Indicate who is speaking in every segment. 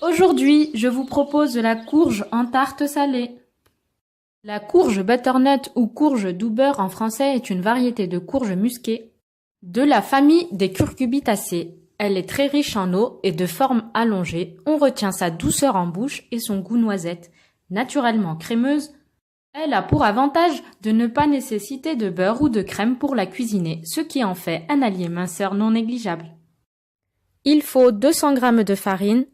Speaker 1: Aujourd'hui, je vous propose la courge en tarte salée. La courge butternut ou courge doux beurre en français est une variété de courge musquée de la famille des curcubitacées. Elle est très riche en eau et de forme allongée. On retient sa douceur en bouche et son goût noisette. Naturellement crémeuse, elle a pour avantage de ne pas nécessiter de beurre ou de crème pour la cuisiner, ce qui en fait un allié minceur non négligeable. Il faut 200 g de farine,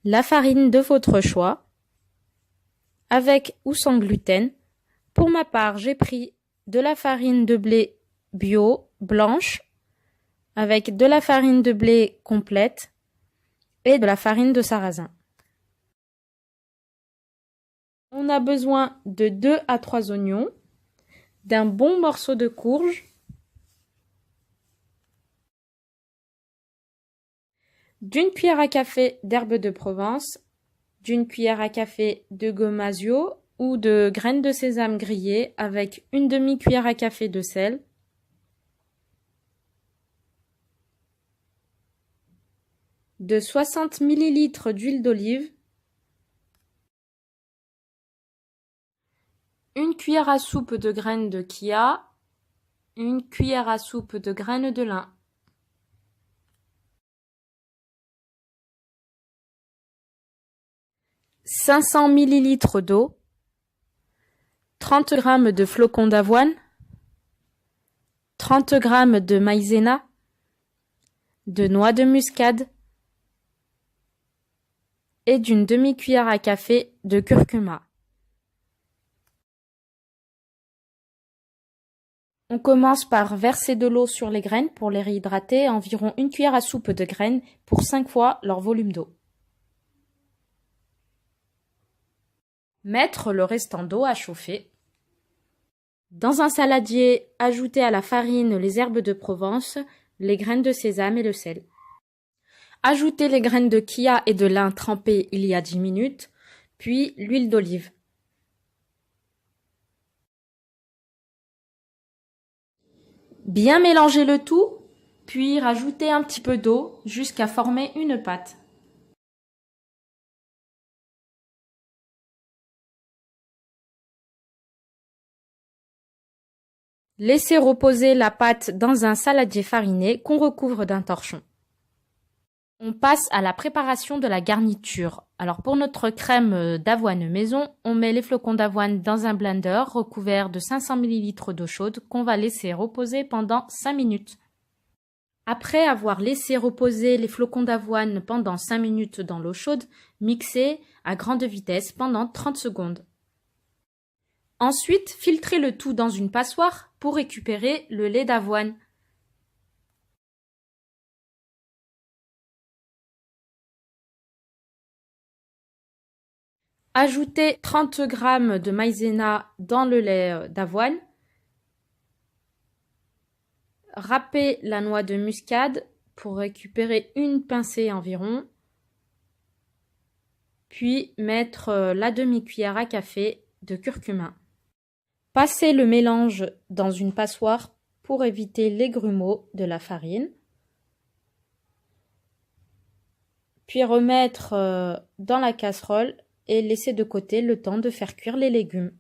Speaker 1: la farine de votre choix, avec ou sans gluten. Pour ma part, j'ai pris de la farine de blé bio, blanche, avec de la farine de blé complète et de la farine de sarrasin. On a besoin de 2 à 3 oignons, d'un bon morceau de courge, d'une cuillère à café d'herbes de Provence, d'une cuillère à café de gomasio ou de graines de sésame grillées avec une demi-cuillère à café de sel, de 60 ml d'huile d'olive, une cuillère à soupe de graines de chia, une cuillère à soupe de graines de lin. « 500 ml d'eau, 30 g de flocons d'avoine, 30 g de maïzena, de noix de muscade et d'une demi-cuillère à café de curcuma. On commence par verser de l'eau sur les graines pour les réhydrater, environ une cuillère à soupe de graines pour 5 fois leur volume d'eau. Mettre le restant d'eau à chauffer. Dans un saladier, ajouter à la farine les herbes de Provence, les graines de sésame et le sel. Ajouter les graines de chia et de lin trempées il y a 10 minutes, puis l'huile d'olive. Bien mélanger le tout, puis rajouter un petit peu d'eau jusqu'à former une pâte. Laissez reposer la pâte dans un saladier fariné qu'on recouvre d'un torchon. On passe à la préparation de la garniture. Alors pour notre crème d'avoine maison, on met les flocons d'avoine dans un blender recouvert de 500 ml d'eau chaude qu'on va laisser reposer pendant 5 minutes. Après avoir laissé reposer les flocons d'avoine pendant 5 minutes dans l'eau chaude, mixez à grande vitesse pendant 30 secondes. Ensuite, filtrez le tout dans une passoire pour récupérer le lait d'avoine. Ajoutez 30 g de maïzena dans le lait d'avoine. Râpez la noix de muscade pour récupérer une pincée environ. Puis mettre la demi-cuillère à café de curcuma. Passez le mélange dans une passoire pour éviter les grumeaux de la farine. Puis remettre dans la casserole et laisser de côté le temps de faire cuire les légumes.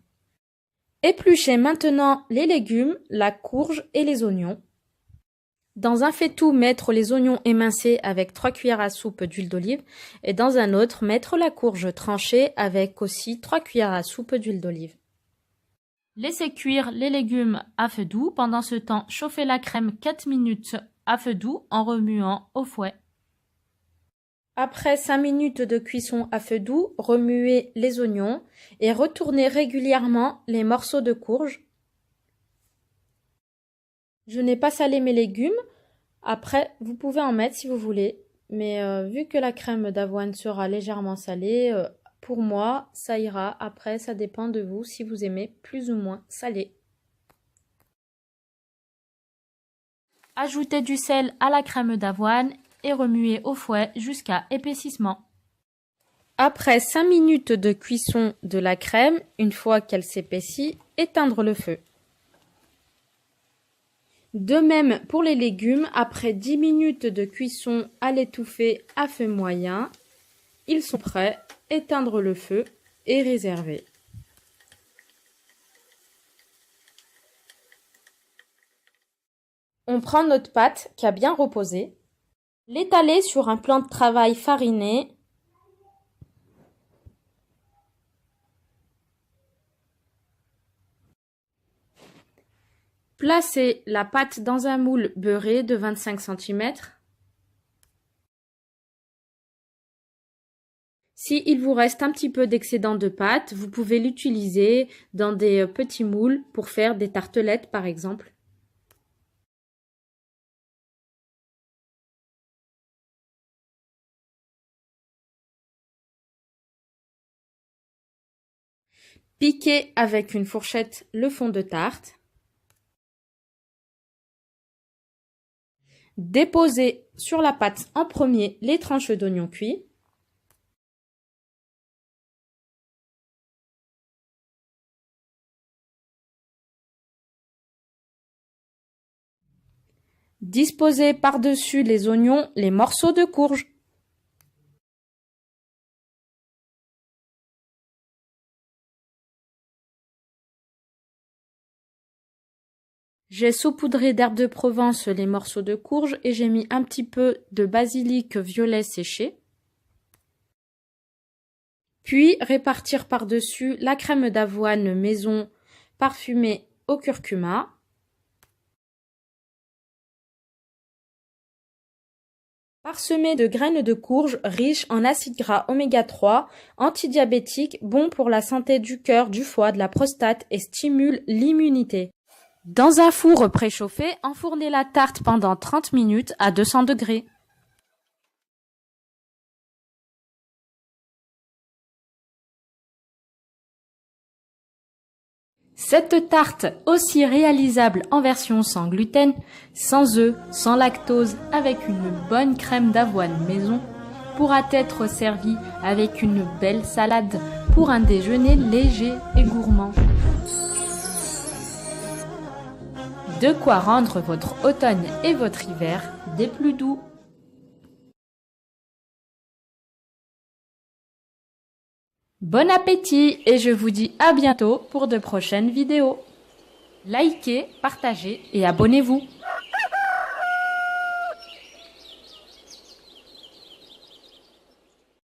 Speaker 1: Épluchez maintenant les légumes, la courge et les oignons. Dans un faitout, mettre les oignons émincés avec 3 cuillères à soupe d'huile d'olive et dans un autre, mettre la courge tranchée avec aussi 3 cuillères à soupe d'huile d'olive. Laissez cuire les légumes à feu doux. Pendant ce temps, chauffez la crème 4 minutes à feu doux en remuant au fouet. Après 5 minutes de cuisson à feu doux, remuez les oignons et retournez régulièrement les morceaux de courge. Je n'ai pas salé mes légumes. Après, vous pouvez en mettre si vous voulez. Mais vu que la crème d'avoine sera légèrement salée, pour moi, ça ira. Après, ça dépend de vous si vous aimez plus ou moins salé. Ajoutez du sel à la crème d'avoine et remuez au fouet jusqu'à épaississement. Après 5 minutes de cuisson de la crème, une fois qu'elle s'épaissit, éteindre le feu. De même pour les légumes, après 10 minutes de cuisson à l'étouffée à feu moyen, ils sont prêts, éteindre le feu et réserver. On prend notre pâte qui a bien reposé, l'étaler sur un plan de travail fariné. Placez la pâte dans un moule beurré de 25 cm. Si il vous reste un petit peu d'excédent de pâte, vous pouvez l'utiliser dans des petits moules pour faire des tartelettes par exemple. Piquez avec une fourchette le fond de tarte. Déposez sur la pâte en premier les tranches d'oignons cuits. Disposez par-dessus les oignons les morceaux de courge. J'ai saupoudré d'herbes de Provence les morceaux de courge et j'ai mis un petit peu de basilic violet séché. Puis répartir par-dessus la crème d'avoine maison parfumée au curcuma. Parsemé de graines de courge riches en acides gras oméga 3, antidiabétiques, bon pour la santé du cœur, du foie, de la prostate et stimule l'immunité. Dans un four préchauffé, enfournez la tarte pendant 30 minutes à 200 degrés. Cette tarte, aussi réalisable en version sans gluten, sans œufs, sans lactose, avec une bonne crème d'avoine maison, pourra être servie avec une belle salade pour un déjeuner léger et gourmand. De quoi rendre votre automne et votre hiver des plus doux. Bon appétit et je vous dis à bientôt pour de prochaines vidéos. Likez, partagez et abonnez-vous.